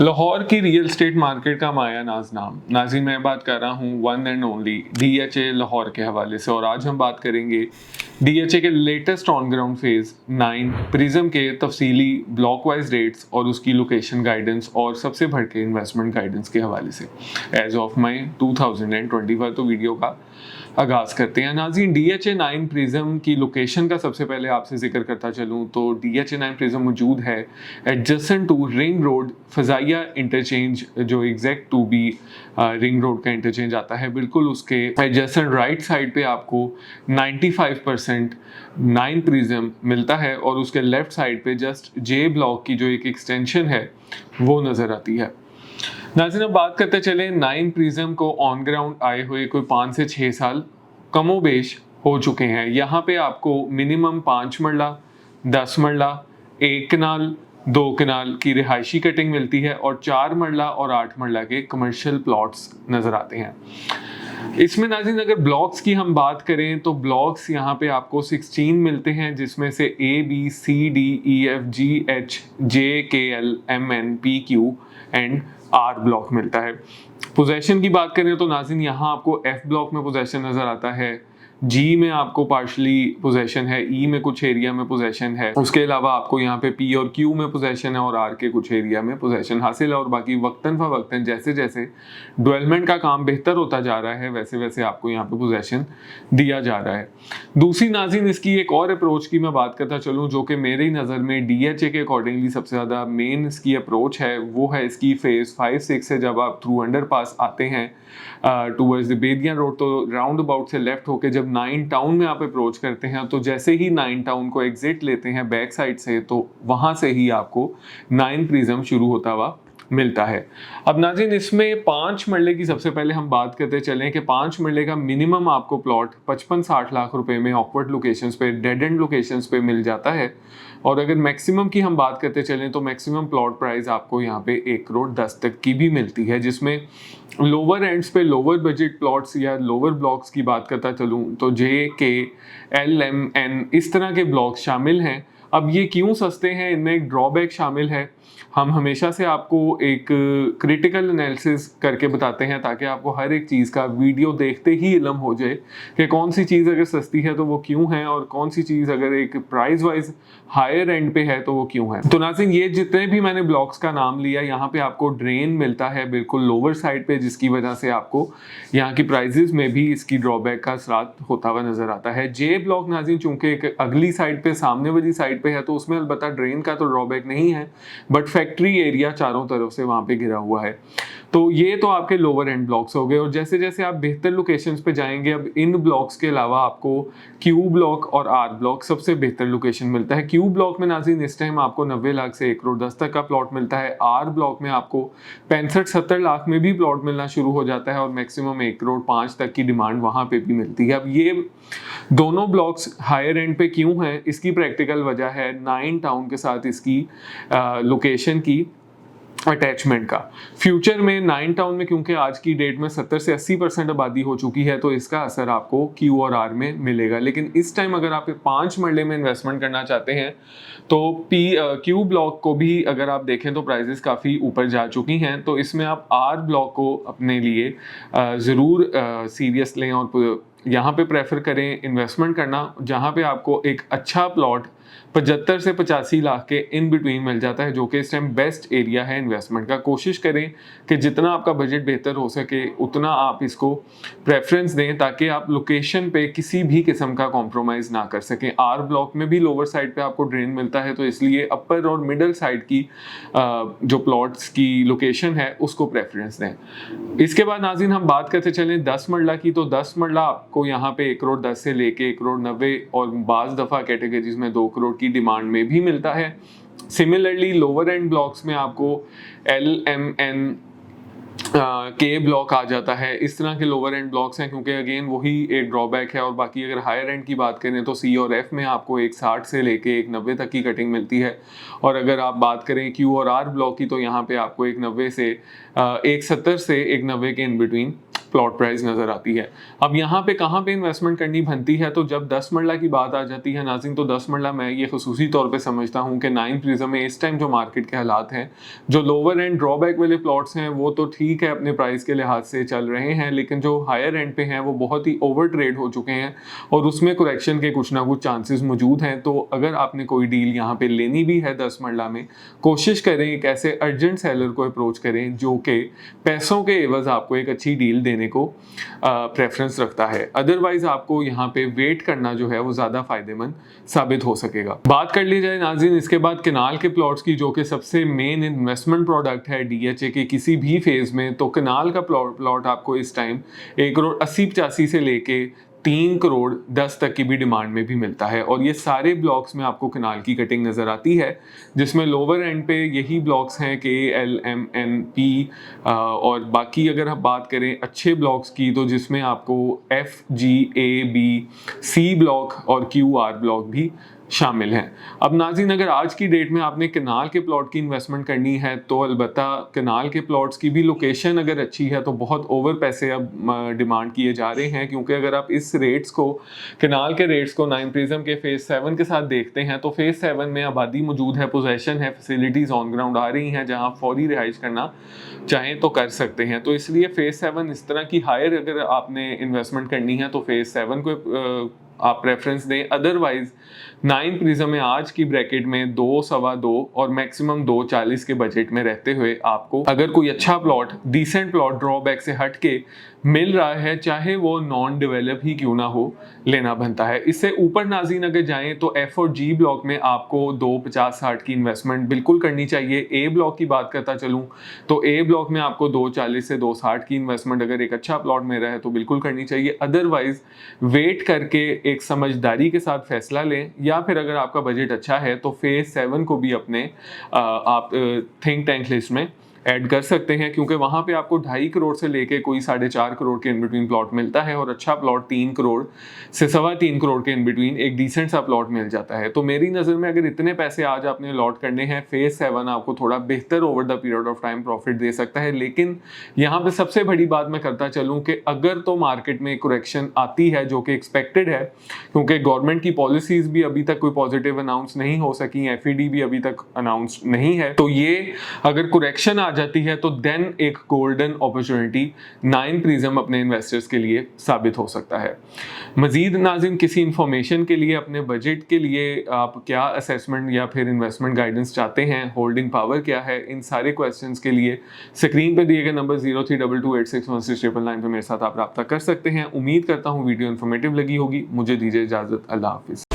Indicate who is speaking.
Speaker 1: लाहौर की real estate market का माया नाज नाम। नाज़रीन, मैं बात कर रहा हूँ one and only DHA Lahore के हवाले से, और आज हम बात करेंगे DHA के latest on ground phase 9 prism के तफसीली ब्लॉक वाइज रेट्स और उसकी लोकेशन गाइडेंस और सबसे बढ़ के इन्वेस्टमेंट गाइडेंस के हवाले से एज ऑफ मई 2021। तो वीडियो का आगाज करते हैं। नाज़रीन, DHA 9 प्रिज्म की लोकेशन का सबसे पहले आपसे जिक्र करता चलूँ तो DHA 9 प्रिज्म मौजूद है adjacent to ring road Fazaia interchange, जो exact to be ring road का इंटरचेंज आता है, बिल्कुल उसके एडजेसेंट राइट साइड पे आपको 95% 9 प्रिज्म मिलता है, और उसके लेफ्ट साइड पे जस्ट J ब्लॉक की जो एक एक्सटेंशन है वो नज़र आती है। नाज़रीन, अब बात करते चले 9 प्रिज्म को ऑन ग्राउंड आए हुए कोई 5 से 6 साल कमोबेश हो चुके हैं। यहाँ पे आपको मिनिमम 5 मरला, 10 मरला, 1 कनाल, 2 कनाल की रिहायशी कटिंग मिलती है, और 4 मरला और 8 मरला के कमर्शियल प्लॉट्स नज़र आते हैं। इसमें नाज़रीन अगर ब्लॉक्स की हम बात करें तो ब्लॉक्स यहाँ पे आपको 16 मिलते हैं, जिसमें से A, B, C, D, E, F, G, H, J, K, L, M, N, P, Q and R block मिलता है। पोजेशन की बात करें तो नाज़रीन यहाँ आपको F ब्लॉक में पोजेशन नज़र आता है, G में आपको पार्शली पोजेशन है, E में कुछ एरिया में पोजेशन है, उसके अलावा आपको यहाँ पे P और Q में पोजेशन है, और R के कुछ एरिया में पोजेशन हासिल है। और बाकी वक्तन फवक्तन जैसे जैसे डेवलपमेंट का काम बेहतर होता जा रहा है वैसे वैसे आपको यहाँ पे पोजेशन दिया जा रहा है। दूसरी नाज़रीन इसकी एक और अप्रोच की मैं बात करता चलूँ, जो कि मेरी नज़र में DHA के अकॉर्डिंगली सबसे ज़्यादा मेन इसकी अप्रोच है, वो है इसकी फेज़ 5-6 से जब आप थ्रू अंडरपास आते हैं टूवर्ड्स द बेदियां रोड, तो राउंड अबाउट से लेफ्ट होके जब 9 टाउन में आप अप्रोच करते हैं, तो जैसे ही 9 टाउन को एग्जिट लेते हैं बैक साइड से, तो वहाँ से ही आपको 9 प्रिज्म शुरू होता हुआ मिलता है। अब नाज़रीन इसमें 5 मरले की सबसे पहले हम बात करते चलें कि 5 मरले का मिनिमम आपको प्लॉट 55-60 लाख रुपए में ऑकवर्ड लोकेशंस पे, डेड एंड लोकेशंस पे मिल जाता है। और अगर मैक्सिमम की हम बात करते चलें तो मैक्सिमम प्लॉट प्राइस आपको यहाँ पे 1 करोड़ 10 तक की भी मिलती है, जिसमें लोअर एंड्स पे लोअर बजट प्लॉट्स या लोअर ब्लॉक्स की बात करता चलूँ तो J, K, L, M, N इस तरह के ब्लॉक्स शामिल हैं। अब ये क्यों सस्ते हैं, इनमें एक ड्रॉबैक शामिल है। हम हमेशा से आपको एक क्रिटिकल एनालिसिस करके बताते हैं ताकि आपको हर एक चीज़ का वीडियो देखते ही इल्म हो जाए कि कौन सी चीज़ अगर सस्ती है तो वो क्यों है, और कौन सी चीज़ अगर एक प्राइस वाइज हायर एंड पे है तो वो क्यों है। तो नाज़रीन ये जितने भी मैंने ब्लॉक्स का नाम लिया, यहाँ पे आपको ड्रेन मिलता है बिल्कुल लोअर साइड पे, जिसकी वजह से आपको यहाँ की प्राइजेस में भी इसकी ड्रॉबैक का असरात होता हुआ नजर आता है। J ब्लॉक नाज़रीन चूंकि एक अगली साइड पे सामने वाली साइड पे है, तो उसमें अलबत्ता ड्रेन का तो ड्रॉबैक नहीं है, बट फैक्ट्री एरिया चारों तरफ से वहाँ पे घिरा हुआ है। तो ये तो आपके लोअर एंड ब्लॉक्स हो गए, और जैसे जैसे आप बेहतर लोकेशंस पे जाएंगे, अब इन ब्लॉक्स के अलावा आपको Q ब्लॉक और R ब्लॉक सबसे बेहतर लोकेशन मिलता है। Q ब्लॉक में नाज़रीन इस टाइम आपको 90 लाख से 1 करोड़ 10 तक का प्लॉट मिलता है। R ब्लॉक में आपको 65-70 लाख में भी प्लॉट मिलना शुरू हो जाता है, और मैक्सिमम 1 करोड़ 5 तक की डिमांड वहाँ पे भी मिलती है। अब ये दोनों ब्लॉक्स हायर एंड पे क्यों हैं, इसकी प्रैक्टिकल वजह है 9 टाउन के साथ इसकी लोकेशन की अटैचमेंट का। फ्यूचर में 9 टाउन में क्योंकि आज की डेट में 70 से 80% आबादी हो चुकी है, तो इसका असर आपको Q और R में मिलेगा। लेकिन इस टाइम अगर आप 5 मरले में इन्वेस्टमेंट करना चाहते हैं तो Q ब्लॉक को भी अगर आप देखें तो प्राइजेस काफ़ी ऊपर जा चुकी हैं, तो इसमें आप R ब्लॉक को अपने लिए ज़रूर सीरियस लें और यहाँ पे प्रेफर करें इन्वेस्टमेंट करना, जहाँ पे आपको एक अच्छा प्लॉट 75 से 85 लाख के इन बिटवीन मिल जाता है, जो कि इस टाइम बेस्ट एरिया है इन्वेस्टमेंट का। कोशिश करें कि जितना आपका बजट बेहतर हो सके उतना आप इसको प्रेफरेंस दें, ताकि आप लोकेशन पे किसी भी किस्म का कॉम्प्रोमाइज़ ना कर सकें। R ब्लॉक में भी लोअर साइड पे आपको ड्रेन मिलता है, तो इसलिए अपर और मिडल साइड की जो प्लॉट्स की लोकेशन है उसको प्रेफरेंस दें। इसके बाद नाज़रीन हम बात करते चलें 10 मरला की, तो 10 मरला आपको यहाँ पे 1 करोड़ 10 से लेके 1 करोड़ 90 और बाज़ दफ़ा कैटेगरीज में 2 करोड़ की डिमांड में भी मिलता है। सिमिलरली लोअर एंड ब्लॉक्स में आपको L, M, N के ब्लॉक आ जाता है। इस तरह के लोअर एंड ब्लॉक्स हैं, क्योंकि अगेन वही एक ड्रॉबैक है। और बाकी अगर हायर एंड की बात करें तो C और F में आपको 160 से लेके 190 तक की कटिंग मिलती है, और अगर आप बात करें Q और R ब्लॉक की तो यहाँ पे आपको 190 से 170 से 190 के इन बिटवीन प्लॉट प्राइस नज़र आती है। अब यहाँ पे कहाँ पे इन्वेस्टमेंट करनी बनती है, तो जब 10 मरला की बात आ जाती है नाज़रीन, तो 10 मरला मैं ये खसूसी तौर पे समझता हूँ कि 9 प्रिज्म में इस टाइम जो मार्केट के हालात हैं, जो लोअर एंड ड्रॉबैक वाले प्लॉट्स हैं वो तो ठीक है अपने प्राइस के लिहाज से चल रहे हैं, लेकिन जो हायर एंड पे हैं वो बहुत ही ओवर ट्रेड हो चुके हैं और उसमें करेक्शन के कुछ ना कुछ चांसेस मौजूद हैं। तो अगर आपने कोई डील यहाँ पे लेनी भी है 10 मरला में, कोशिश करें एक ऐसे अर्जेंट सेलर को अप्रोच करें जो कि पैसों के एवज आपको एक अच्छी डील देने को प्रेफरेंस रखता है। अदरवाइज आपको यहाँ पे वेट करना जो है वो ज़्यादा फायदेमंद साबित हो सकेगा। बात कर ली जाए नाज़रीन इसके बाद केनाल के प्लॉट्स की, जो कि सबसे मेन इन्वेस्टमेंट प्रोडक्ट है डीएचए के किसी भी फेज में, तो केनाल का प्लॉट आपको इस टाइम 1,80,85 से लेके 3,10,00,000 तक की भी डिमांड में भी मिलता है और ये सारे ब्लॉक्स में आपको केनाल की कटिंग नज़र आती है, जिसमें लोअर एंड पे यही ब्लॉक्स हैं KLMNP और बाकी अगर हम बात करें अच्छे ब्लॉक्स की तो जिसमें आपको FGABC ब्लॉक और QR ब्लॉक भी शामिल हैं। अब नाज़रीन अगर आज की डेट में आपने केनाल के प्लॉट की इन्वेस्टमेंट करनी है तो अलबत्ता केनाल के प्लॉट्स की भी लोकेशन अगर अच्छी है तो बहुत ओवर पैसे अब डिमांड किए जा रहे हैं, क्योंकि अगर आप इस रेट्स को, केनाल के रेट्स को 9 प्रिज्म के फेज 7 के साथ देखते हैं तो फेज 7 में आबादी मौजूद है, पोजेशन है, फैसिलिटीज़ ऑन ग्राउंड आ रही हैं जहाँ फौरी रिहाइश करना चाहें तो कर सकते हैं। तो इसलिए फेज 7 इस तरह की हायर अगर आपने इन्वेस्टमेंट करनी है तो फेज 7 को आप प्रेफरेंस दें। अदरवाइज 9 प्रिज्म में आज की ब्रैकेट में 2, सवा 2 और मैक्सिमम 2,40 के बजट में रहते हुए आपको अगर कोई अच्छा प्लॉट, डिसेंट प्लॉट ड्रॉबैक से हट के मिल रहा है, चाहे वो नॉन डेवलप ही क्यों ना हो, लेना बनता है। इससे ऊपर नाज़रीन अगर जाएं तो F और G ब्लॉक में आपको 2,50-60 की इन्वेस्टमेंट बिल्कुल करनी चाहिए। A ब्लॉक की बात करता चलूं तो A ब्लॉक में आपको 2,40 से 2,60 की इन्वेस्टमेंट अगर एक अच्छा प्लॉट मिल रहा है तो बिल्कुल करनी चाहिए। अदरवाइज वेट करके एक समझदारी के साथ फैसला लें, या फिर अगर आपका बजट अच्छा है तो फेज 7 को भी अपने आप थिंक टैंक लिस्ट में ऐड कर सकते हैं, क्योंकि वहाँ पे आपको 2.5 करोड़ से लेके कोई 4.5 करोड़ के इन बिटवीन प्लॉट मिलता है और अच्छा प्लॉट 3 करोड़ से सवा 3 करोड़ के इन बिटवीन एक डिसेंट सा प्लॉट मिल जाता है। तो मेरी नज़र में अगर इतने पैसे आज आपने लॉट करने हैं, फेज 7 आपको थोड़ा बेहतर over the period of time profit दे सकता है। लेकिन यहाँ पे सबसे बड़ी बात मैं करता चलूँ कि अगर तो मार्केट में करेक्शन आती है जो कि एक्सपेक्टेड है, क्योंकि गवर्नमेंट की पॉलिसीज भी अभी तक कोई पॉजिटिव अनाउंस नहीं हो सकी, FED भी अभी तक अनाउंस नहीं है, तो ये अगर करेक्शन आ जाती है तो देन एक गोल्डन अपॉर्चुनिटी 9 प्रिज्म अपने इन्वेस्टर्स के लिए साबित हो सकता है। मजीद नाज़रीन किसी इंफॉर्मेशन के लिए, अपने बजट के लिए आप क्या असेसमेंट या फिर इन्वेस्टमेंट गाइडेंस चाहते हैं, होल्डिंग पावर क्या है, इन सारे क्वेश्चंस के लिए स्क्रीन पर दिए गए नंबर 0322861699 पे मेरे साथ आप रब्ता कर सकते हैं। उम्मीद करता हूँ वीडियो इन्फॉर्मेटिव लगी होगी। मुझे दीजिए इजाज़त। अल्लाह हाफिज़।